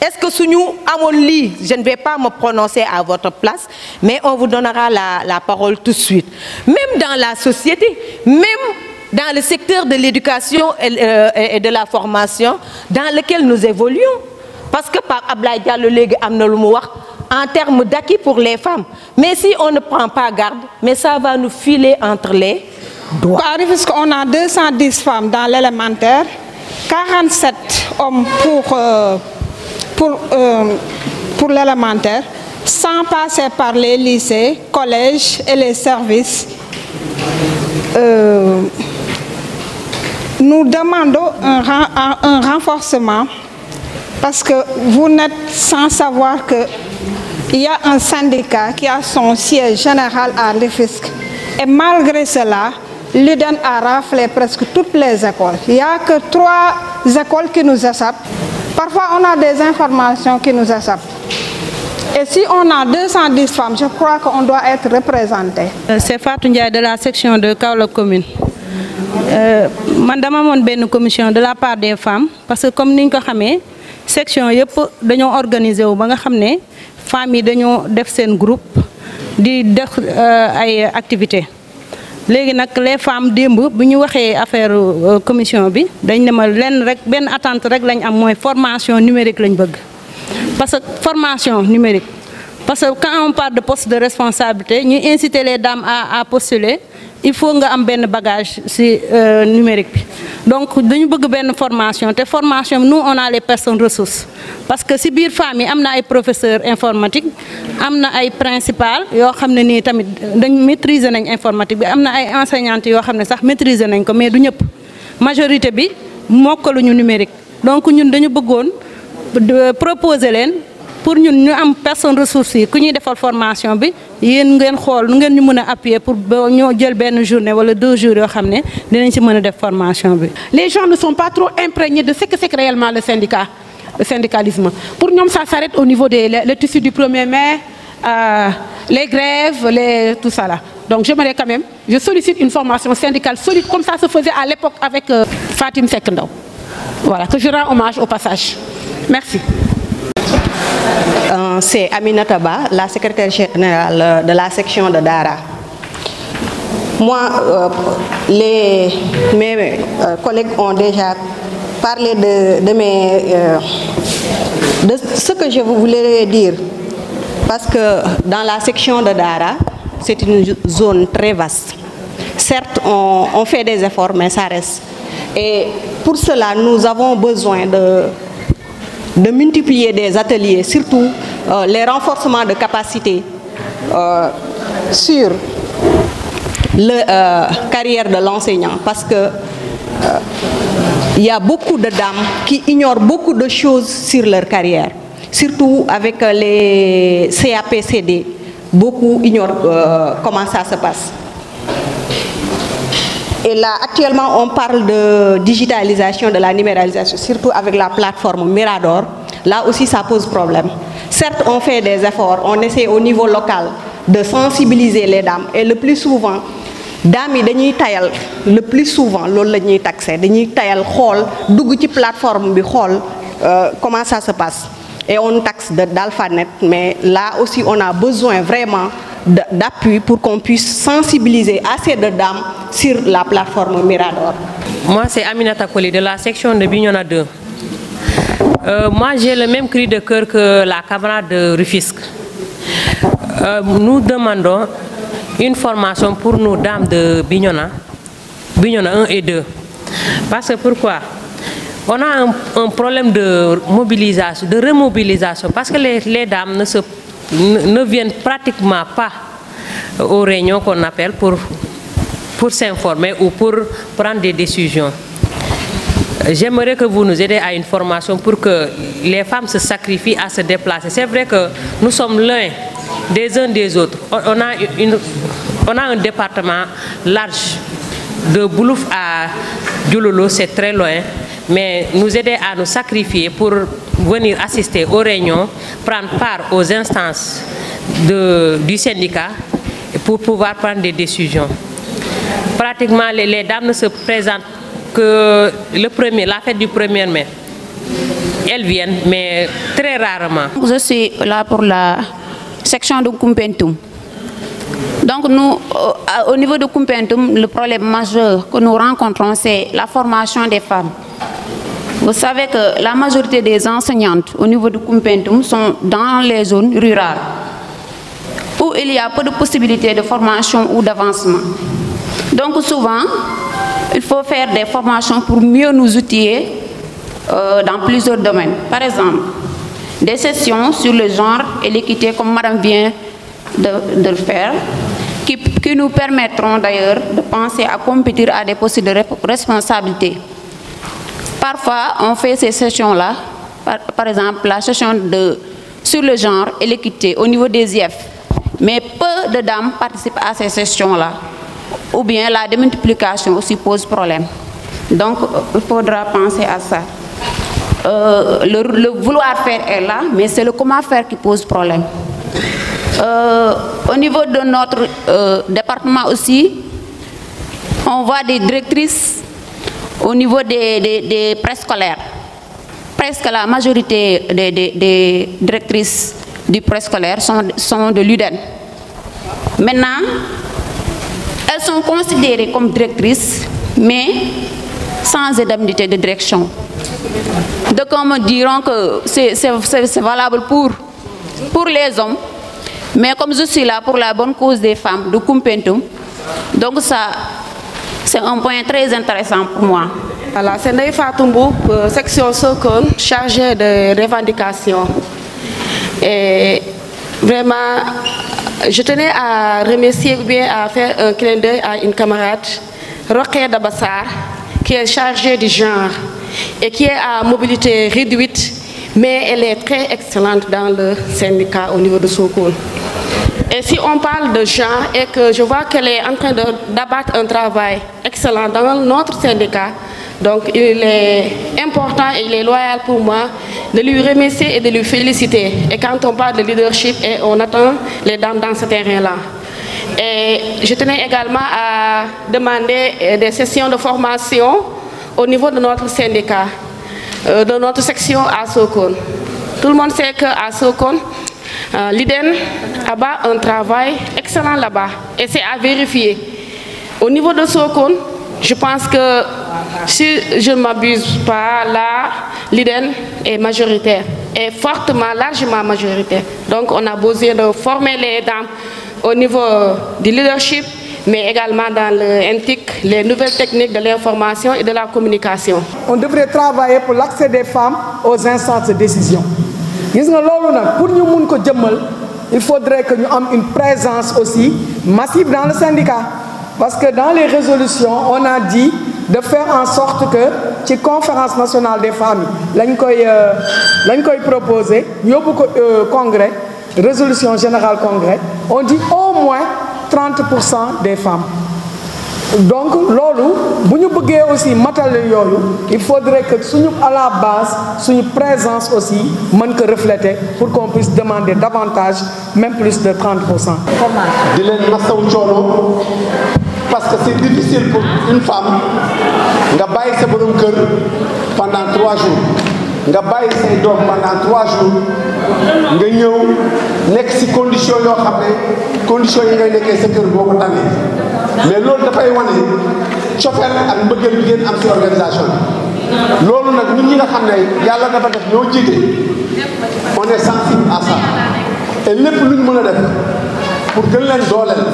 Est-ce que si nous avons lu, je ne vais pas me prononcer à votre place, mais on vous donnera la parole tout de suite. Même dans la société, même dans le secteur de l'éducation et de la formation dans lequel nous évoluons. Parce que par Ablaye Diallo léegi am na lu mu wax en termes d'acquis pour les femmes. Mais si on ne prend pas garde, mais ça va nous filer entre les doigts. On a 210 femmes dans l'élémentaire, 47 hommes pour l'élémentaire, sans passer par les lycées, collèges et les services. Nous demandons un renforcement parce que vous n'êtes sans savoir qu'il y a un syndicat qui a son siège général à Rufisque. Et malgré cela, l'UDEN a raflé presque toutes les écoles. Il n'y a que 3 écoles qui nous échappent. Parfois, on a des informations qui nous échappent. Et si on a 210 femmes, je crois qu'on doit être représenté. C'est Fatou Ndiaye de la section de Kaolack commune. Man dama amoon benn commission de la part des femmes parce que comme niñ ko xamee section yëpp dañoo organiser wu ba nga xam ne femmes yi dañoo def seen groupe di def ay activités. Léegi nag les femmes démb bu ñu waxee affaire commission bi dañ ne ma lenn rek benn attente rek lañ am mooy formation numérique lañ bëgg parce que formation numérique parce que quand on parle de poste de responsabilité ñu inciter les dames à postuler il faut nga am benn bagage ci numérique bi donc dañu bëgg benn formation te formation nous on a les personnes ressources parce que ci biir femmes yi am na ay professeurs informatique am na ay principal yoo xam ne nii tamit dañ maîtriser nañ informatique bi am na ay enseignantes yoo xam ne sax maîtriser nañ ko mais du ñëpp majorité bi mokkaluñu numérique donc ñun dañu bëggoon proposer leen pour ñun ñu am personne ressource yi ku ñuy defal formation bi yéen ngeen xool nu ngeen ñu mën a appuyer pour ñoo jël benn journée wala 2 jours yoo xam ne dinañ ci mën a def formation bi. Les gens ne sont pas trop imprégnés de ce que c'est réellement le syndicat, le syndicalisme. Pour nous, ça s'arrête au niveau le tissu du 1er mai, les grèves, tout ça là. Donc j'aimerais quand même, je sollicite une formation syndicale solide comme ça se faisait à l'époque avec Fatim Seck Ndaw. voilà, que je rends hommage au passage. Merci. C'est Aminata Ba, la secrétaire générale de la section de Dara. Moi, mes collègues ont déjà parlé de ce que je voulais dire. Parce que dans la section de Dara, c'est une zone très vaste. Certes, on fait des efforts, mais ça reste. Et pour cela, nous avons besoin de multiplier des ateliers, surtout les renforcements de capacité sur la carrière de l'enseignant. Parce que il y a beaucoup de dames qui ignorent beaucoup de choses sur leur carrière. Surtout avec les CAPCD, beaucoup ignorent comment ça se passe. Et là, actuellement, on parle de digitalisation, de la numéralisation, surtout avec la plateforme Mirador. Là aussi, ça pose problème. Certes, on fait des efforts, on essaie au niveau local de sensibiliser les dames. Et le plus souvent, dames yi le plus souvent, loolu la ñuy taxé dañuy tayal xool dugg ci plateforme bi xool comment ça se passe. Et on taxe d'Alphanet, mais là aussi, on a besoin vraiment d'appui pour qu'on puisse sensibiliser assez de dames sur la plateforme Mirador. Moi, c'est Aminata Koli de la section de Bignona 2. Moi, j'ai le même cri de cœur que la camarade de Rufisque. Nous demandons une formation pour nos dames de Bignona 1 et 2. Parce que pourquoi? On a un problème de mobilisation, de remobilisation, parce que les dames ne viennent pratiquement pas aux réunions qu'on appelle pour s'informer ou pour prendre des décisions. J'aimerais que vous nous aidiez à une formation pour que les femmes se sacrifient à se déplacer. C'est vrai que nous sommes loin des uns des autres. On a un département large, de Boulouf à Diouloulou, c'est très loin. Mais nous aider à nous sacrifier pour venir assister aux réunions, prendre part aux instances du syndicat pour pouvoir prendre des décisions. Pratiquement, les dames ne se présentent que la fête du 1er mai. Elles viennent, mais très rarement. Je suis là pour la section de Koumpentoum. Donc nous, au niveau de Koumpentoum, le problème majeur que nous rencontrons, c'est la formation des femmes. Vous savez que la majorité des enseignantes au niveau de Koumpentoum sont dans les zones rurales, où il y a peu de possibilités de formation ou d'avancement. Donc souvent, il faut faire des formations pour mieux nous outiller dans plusieurs domaines. Par exemple, des sessions sur le genre et l'équité, comme Madame vient de le faire, qui nous permettront d'ailleurs de penser à compétir à des postes de responsabilité. Parfois, on fait ces sessions-là, par exemple la session sur le genre et l'équité au niveau des IF. Mais peu de dames participent à ces sessions-là. Ou bien la démultiplication aussi pose problème. Donc, il faudra penser à ça. Le vouloir faire est là, mais c'est le comment faire qui pose problème. Au niveau de notre département aussi, on voit des directrices au niveau des préscolaires. Presque la majorité des directrices du préscolaire sont de l'UDEN. Maintenant, elles sont considérées comme directrices, mais sans indemnité de direction. Donc on me diront que c'est valable pour les hommes, mais comme je suis là pour la bonne cause des femmes de Koumpentoum, donc ça, c'est un point très intéressant pour moi. Voilà, c'est Ndeye Fatou Mboup, section Sokone, chargée de revendications. Et vraiment, je tenais à remercier ou bien à faire un clin d'œil à une camarade, Rokhaya Dabassar, qui est chargée du genre et qui est à mobilité réduite, mais elle est très excellente dans le syndicat au niveau de Sokone. Et si on parle de genre et que je vois qu'elle est en train d'abattre un travail excellent dans notre syndicat, donc il est important et il est loyal pour moi de lui remercier et de lui féliciter. Et quand on parle de leadership, et on attend les dames dans ce terrain-là. Et je tenais également à demander des sessions de formation au niveau de notre syndicat. de notre section à Sokone. Tout le monde sait qu'à Sokone, l'IDEN abat un travail excellent là-bas et c'est à vérifier. Au niveau de Sokone, je pense que si je ne m'abuse pas, là, l'IDEN est majoritaire, est fortement, largement majoritaire. Donc on a besoin de former les dames au niveau du leadership, mais également dans le NTIC, les nouvelles techniques de l'information et de la communication. On devrait travailler pour l'accès des femmes aux instances de décision. Pour nous, il faudrait que nous ayons une présence aussi massive dans le syndicat. Parce que dans les résolutions, on a dit de faire en sorte que la conférence nationale des femmes, l'on proposé, congrès, résolution générale congrès, on dit au moins 30% des femmes. Donc, si nous voulons aussi il faudrait que à la base, notre présence aussi refléter pour qu'on puisse demander davantage, même plus de 30%. Parce que c'est difficile pour une femme de bailler sa borom kër pendant 3 jours. nga bàyyi say doom pendant 3 jours nga ñëw nekk ci condition yoo xam ne condition yi ngay nekkee sa kër boo ko tànnee mais loolu dafay wane cofeel ak mbëggeel bi ngeen am ci organisation bi loolu nag ñun ñi nga xam ne yàlla dafa def ñoo jiite on est sensible à ça et lépp lu ñu mën a def pour gën leen dooleel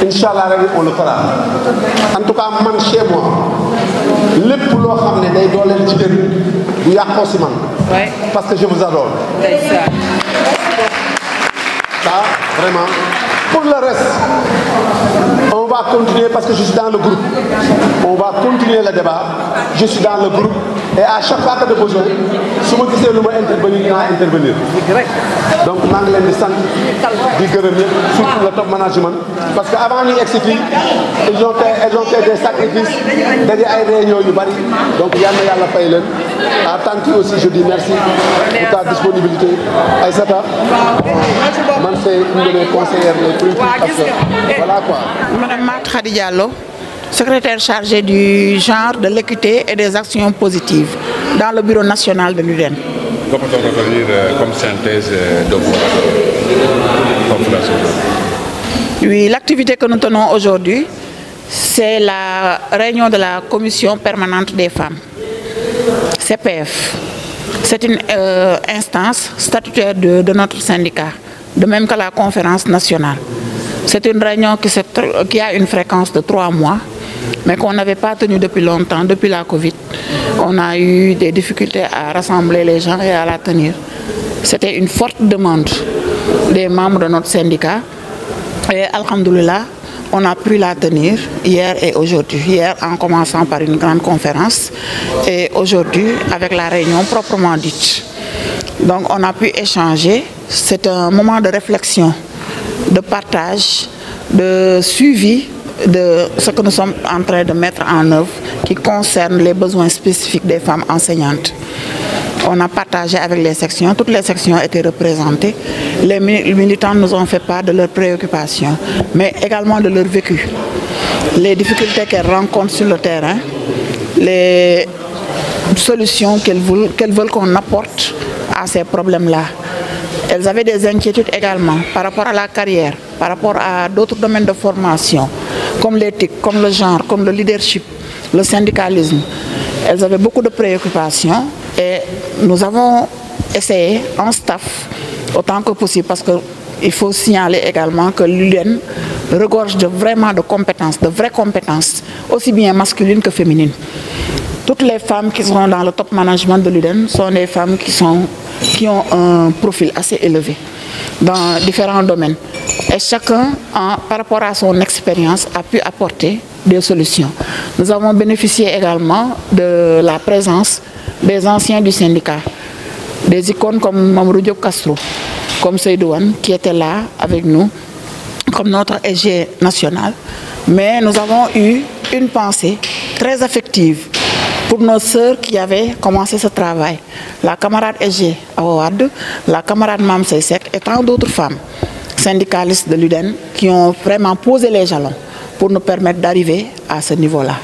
Inch'Allah on le fera en tout cas man chez moi lépp loo xam ne day dooleel jigéen du yàqoo si man parce que je vous adore ça vraiment pour le reste on va continuer parce que je suis dans le groupe on va continuer le débat je suis dans le groupe et à chaque fois que de besoin su ma gisee lu ma intervenir dinaa intervenir donc maa ngi leen di sant di gërëm ñëpp surtout le top management parce que avant ñuy egsi fii ils ont fait des sacrifices daje ay réunion yu bari donc yal na yàlla fay leen à Tanti aussi je dis merci pour ta disponibilité Aïssata man c'est une de mes conseillères les plus parce que voilà quoi. Madame Mat Khady Diallo, secrétaire chargée du genre, de l'équité et des actions positives dans le bureau national de l'UDEN. Comment on revenir comme synthèse de vos conférences? Oui, l'activité que nous tenons aujourd'hui, c'est la réunion de la commission permanente des femmes, CPF. C'est une instance statutaire de notre syndicat, de même que la conférence nationale. C'est une réunion qui a une fréquence de 3 mois, mais qu'on n'avait pas tenue depuis longtemps, depuis la Covid. On a eu des difficultés à rassembler les gens et à la tenir. C'était une forte demande des membres de notre syndicat. Et alhamdoulilah, on a pu la tenir hier et aujourd'hui. Hier en commençant par une grande conférence et aujourd'hui avec la réunion proprement dite. Donc on a pu échanger. C'est un moment de réflexion, de partage, de suivi de ce que nous sommes en train de mettre en œuvre qui concerne les besoins spécifiques des femmes enseignantes. On a partagé avec les sections, toutes les sections étaient représentées. Les militants nous ont fait part de leurs préoccupations, mais également de leur vécu. Les difficultés qu'elles rencontrent sur le terrain, les solutions qu'elles veulent qu'on apporte à ces problèmes-là. Elles avaient des inquiétudes également par rapport à la carrière, par rapport à d'autres domaines de formation, comme l'éthique, comme le genre, comme le leadership, le syndicalisme. Elles avaient beaucoup de préoccupations et nous avons essayé en staff, autant que possible, parce qu'il faut signaler également que l'UDEN regorge vraiment de compétences, de vraies compétences, aussi bien masculines que féminines. Toutes les femmes qui sont dans le top management de l'UDEN sont des femmes qui ont un profil assez élevé dans différents domaines. Et chacun, par rapport à son expérience, a pu apporter des solutions. Nous avons bénéficié également de la présence des anciens du syndicat, des icônes comme Mamadou Diop Castro, comme Seydouane, qui étaient là avec nous, comme notre SG national. Mais nous avons eu une pensée très affective pour nos sœurs qui avaient commencé ce travail. La camarade SG Awad, la camarade Mam Seysek et tant d'autres femmes syndicalistes de l'UDEN qui ont vraiment posé les jalons pour nous permettre d'arriver à ce niveau-là.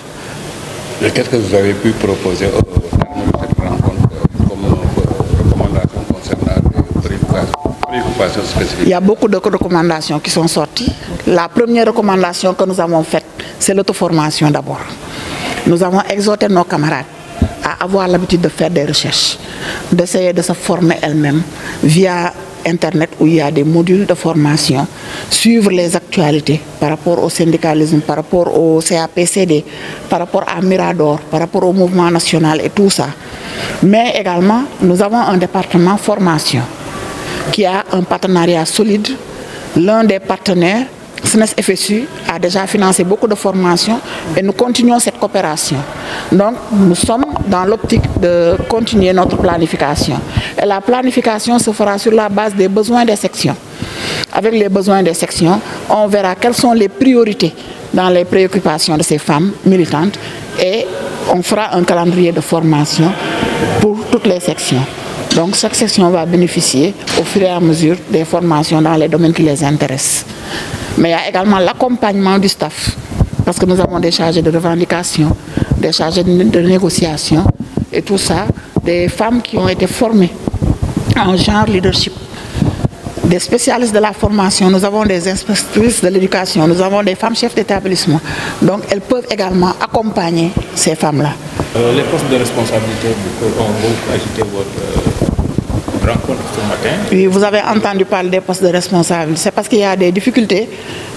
Et qu'est-ce que vous avez pu proposer au terme de cette rencontre? préoccupations spécifiques? Il y a beaucoup de recommandations qui sont sorties. La première recommandation que nous avons faite, c'est l'auto-formation d'abord. Nous avons exhorté nos camarades à avoir l'habitude de faire des recherches, d'essayer de se former elles-mêmes via Internet où il y a des modules de formation, suivre les actualités par rapport au syndicalisme, par rapport au CAPCD, par rapport à Mirador, par rapport au mouvement national et tout ça. Mais également, nous avons un département formation qui a un partenariat solide. L'un des partenaires, SNES FSU, a déjà financé beaucoup de formations et nous continuons cette coopération. Donc, nous sommes dans l'optique de continuer notre planification. Et la planification se fera sur la base des besoins des sections. Avec les besoins des sections, on verra quelles sont les priorités dans les préoccupations de ces femmes militantes et on fera un calendrier de formation pour toutes les sections. Donc, chaque section va bénéficier au fur et à mesure des formations dans les domaines qui les intéressent. Mais il y a également l'accompagnement du staff, parce que nous avons des chargés de revendication, des chargés de négociation, et tout ça, des femmes qui ont été formées en genre leadership, des spécialistes de la formation, nous avons des inspectrices de l'éducation, nous avons des femmes chefs d'établissement. Donc elles peuvent également accompagner ces femmes-là. Les postes de responsabilité ont beaucoup agité votre rencontre ce matin. Oui, vous avez entendu parler des postes de responsabilité. C'est parce qu'il y a des difficultés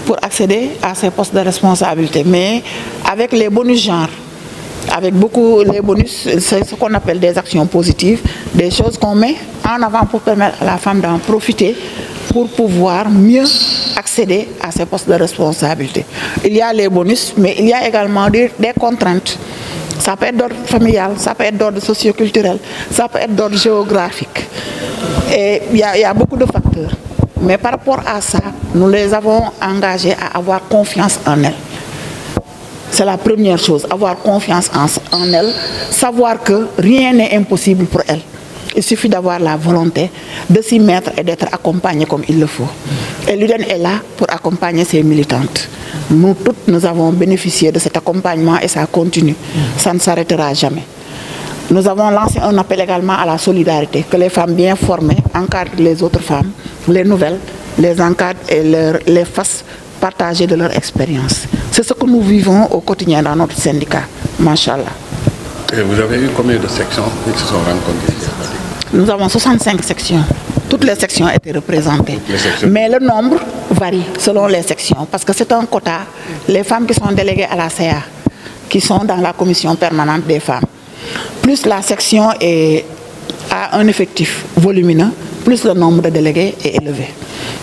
pour accéder à ces postes de responsabilité. Mais avec les bonus genre, avec beaucoup les bonus, c'est ce qu'on appelle des actions positives, des choses qu'on met en avant pour permettre à la femme d'en profiter pour pouvoir mieux accéder à ces postes de responsabilité. Il y a les bonus, mais il y a également des contraintes. Ça peut être d'ordre familial, ça peut être d'ordre socioculturel, ça peut être d'ordre géographique. Et il y a beaucoup de facteurs. Mais par rapport à ça, nous les avons engagés à avoir confiance en elles. C'est la première chose, avoir confiance en elles, savoir que rien n'est impossible pour elles. Il suffit d'avoir la volonté de s'y mettre et d'être accompagné comme il le faut. Et l'UDEN est là pour accompagner ses militantes. Nous toutes, nous avons bénéficié de cet accompagnement et ça continue. Ça ne s'arrêtera jamais. Nous avons lancé un appel également à la solidarité, que les femmes bien formées encadrent les autres femmes, les nouvelles, les encadrent et les fassent partager de leur expérience. C'est ce que nous vivons au quotidien dans notre syndicat, Machallah. Et vous avez eu combien de sections qui se sont rencontrées? Nous avons 65 sections. Toutes les sections étaient représentées. Mais le nombre varie selon les sections, parce que c'est un quota. Les femmes qui sont déléguées à la CA, qui sont dans la commission permanente des femmes, plus la section a un effectif volumineux, plus le nombre de délégués est élevé.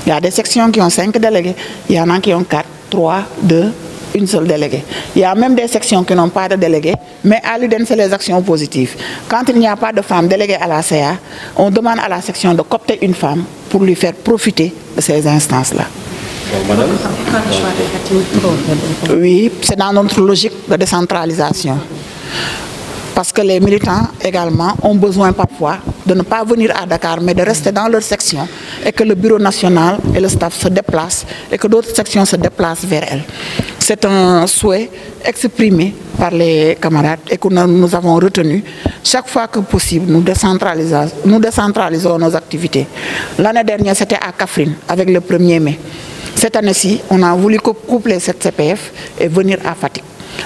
Il y a des sections qui ont 5 délégués, il y en a qui ont 4, 3, 2, une seule déléguée. Il y a même des sections qui n'ont pas de délégués, mais à l'UDEN, c'est les actions positives. Quand il n'y a pas de femme déléguée à la CA, on demande à la section de coopter une femme pour lui faire profiter de ces instances-là. Oui, c'est dans notre logique de décentralisation. Parce que les militants également ont besoin parfois de ne pas venir à Dakar, mais de rester dans leur section et que le bureau national et le staff se déplacent et que d'autres sections se déplacent vers elles. C'est un souhait exprimé par les camarades et que nous avons retenu. Chaque fois que possible, nous décentralisons nos activités. L'année dernière, c'était à Kaffrine avec le 1er mai. Cette année-ci, on a voulu coupler cette CPF et venir à Fatick.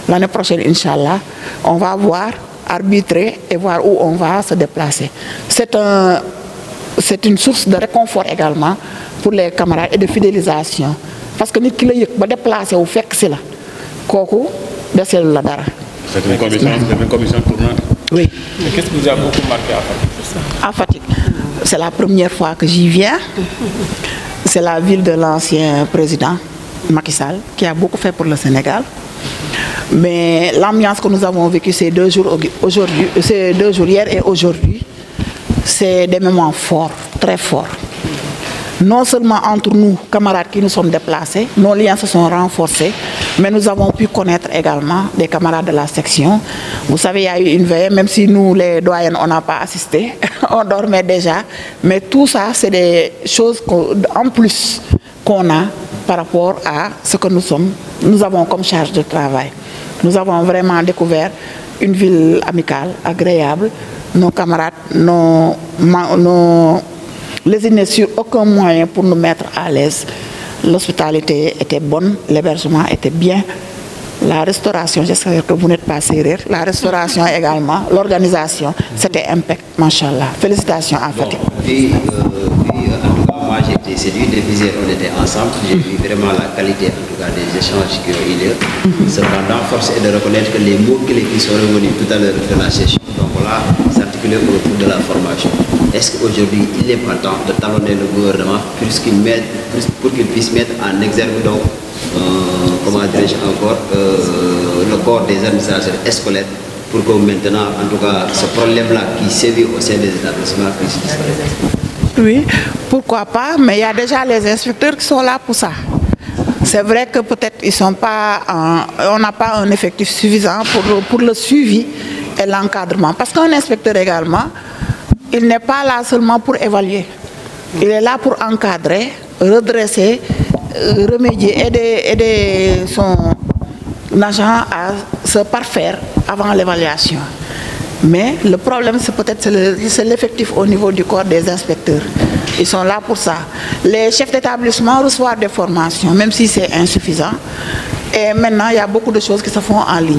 L'année prochaine, Inch'Allah, on va voir, arbitrer et voir où on va se déplacer. C'est une source de réconfort également pour les camarades et de fidélisation. Parce que nit ki la yëg ba déplacé wu fekk si la kooku deseelu la dara. C'est une commission tournante. Oui. Mais qu'est-ce qui vous a beaucoup marqué à Fatick? À Fatick, c'est la première fois que j'y viens. C'est la ville de l'ancien président Macky Sall qui a beaucoup fait pour le Sénégal. Mais l'ambiance que nous avons vécue ces 2 jours aujourd'hui, ces 2 jours hier et aujourd'hui, c'est des moments forts, très forts. Non seulement entre nous, camarades qui nous sommes déplacés, nos liens se sont renforcés, mais nous avons pu connaître également des camarades de la section. Vous savez, il y a eu une veille, même si nous, les doyennes, on n'a pas assisté, on dormait déjà. Mais tout ça, c'est des choses en plus qu'on a par rapport à ce que nous avons comme charge de travail. Nous avons vraiment découvert une ville amicale, agréable. Nos camarades, nos lésiner sur aucun moyen pour nous mettre à l'aise. L'hospitalité était bonne, l'hébergement était bien, la restauration, j'espère que vous n'êtes pas sérieux, la restauration également, l'organisation, c'était impeccable, machallah. Félicitations à Fatick. Moi j'ai été séduit, les visiteurs on était ensemble, j'ai vu vraiment la qualité en tout cas des échanges qui ont eu lieu. Cependant, force est de reconnaître que les mots-clés qui sont revenus tout à l'heure de la session, donc là, s'articuler autour de la formation. Est-ce qu'aujourd'hui il est pas temps de talonner le gouvernement pour qu'il puisse mettre en exergue donc, comment dirais-je encore, le corps des administrateurs scolaires pour que maintenant, en tout cas, ce problème-là qui sévit au sein des établissements puisse disparaître? Oui, pourquoi pas, mais il y a déjà les inspecteurs qui sont là pour ça. C'est vrai que peut-être ils sont pas, on n'a pas un effectif suffisant pour le suivi et l'encadrement. Parce qu'un inspecteur également, il n'est pas là seulement pour évaluer. Il est là pour encadrer, redresser, remédier, aider son agent à se parfaire avant l'évaluation. Mais le problème, c'est peut-être l'effectif au niveau du corps des inspecteurs. Ils sont là pour ça. Les chefs d'établissement reçoivent des formations, même si c'est insuffisant. Et maintenant, il y a beaucoup de choses qui se font en ligne.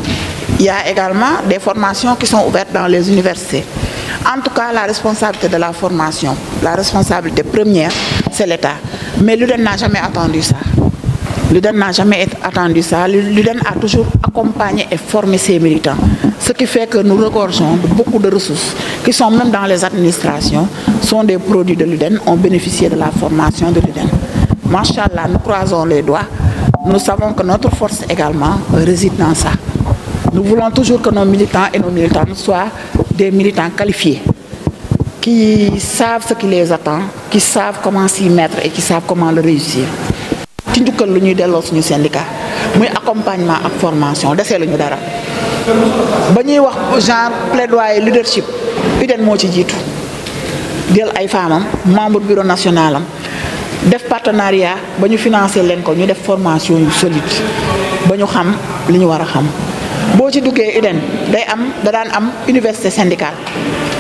Il y a également des formations qui sont ouvertes dans les universités. En tout cas, la responsabilité de la formation, la responsabilité première, c'est l'État. Mais l'UDEN n'a jamais attendu ça. L'UDEN n'a jamais attendu ça. L'UDEN a toujours accompagné et formé ses militants. Ce qui fait que nous regorgeons de beaucoup de ressources qui sont même dans les administrations, sont des produits de l'UDEN, ont bénéficié de la formation de l'UDEN. Machallah, nous croisons les doigts. Nous savons que notre force également réside dans ça. Nous voulons toujours que nos militants et nos militantes soient des militants qualifiés, qui savent ce qui les attend, qui savent comment s'y mettre et qui savent comment le réussir. ci njukkal lu ñuy delloo suñu syndicat muy accompagnement ak formation desee lu ñu dara ba ñuy wax genre plaidoyer leadership UDEN moo ci jiitu jël ay femmes membre bureau national am def partenariat ba ñu financer leen ko ñu def formation yu solide ba ñu xam li ñu war a xam boo ci duggee UDEN da daan am université syndicale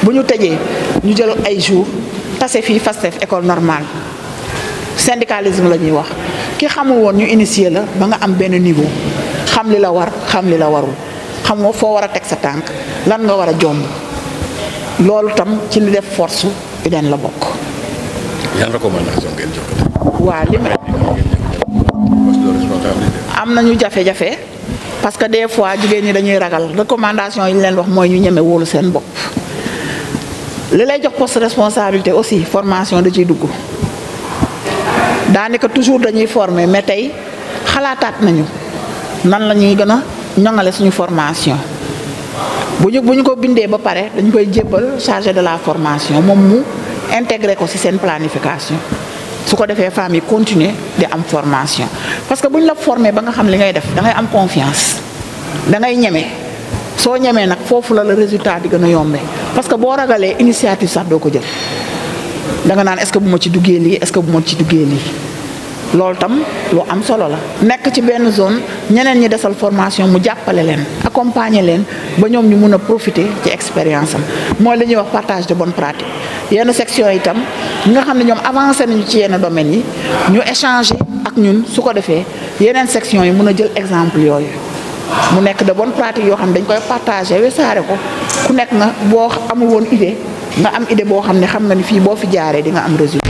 bu ñu tëjee ñu jël ay jours tase fii FASTEF école normale syndicalisme la ñuy wax ki xamul woon ñu initier la ba nga am benn niveau xam li la war xam li la warul xamoo foo war a teg sa tànk lan nga war a jomb loolu tam ci li def force UDEN la bokk. yan recommandation ngeen jox waa li am nañu jafe-jafe parce que des fois jigéen ñi dañuy ragal recommandation yi ñu leen wax mooy ñu ñeme wóolu seen bopp li lay jox poste responsabilité aussi formation da ciy dugg. daanaka toujours dañuy former mais tey xalaataat nañu nan la ñuy gën a ñoŋale suñu formation bu ñu ko bindee ba pare dañu koy jébbal chargé de la formation moom mu intégré ko ci seen planification su ko defee femmes yi continuer di am formation parce que bu ñu la formé ba nga xam li ngay def da ngay am confiance da ngay ñeme soo ñemee nag foofu la résultat di gën a yombee parce que boo ragalee initiative sax doo ko jël. da nga naan est-ce que bu ma ci duggee lii est-ce que bu ma ci duggee lii loolu tam lu am solo la. nekk ci benn zone ñeneen ñi desal formation mu jàppale leen accompagner leen ba ñoom ñu mun a profiter ci expérience am mooy li ñuy wax partage de bonne pratique yenn section itam ñi nga xam ne ñoom avancé nañu ci yenn domaines yi ñu échanger ak ñun su ko defee yeneen section yi mun a jël exemple yooyu mu nekk de bonne pratique yoo xam ne dañ koy partager wesaare ko ku nekk nga boo amul woon idée nga am idée boo xam ne xam nga ni fii boo fi jaaree di nga am résultat.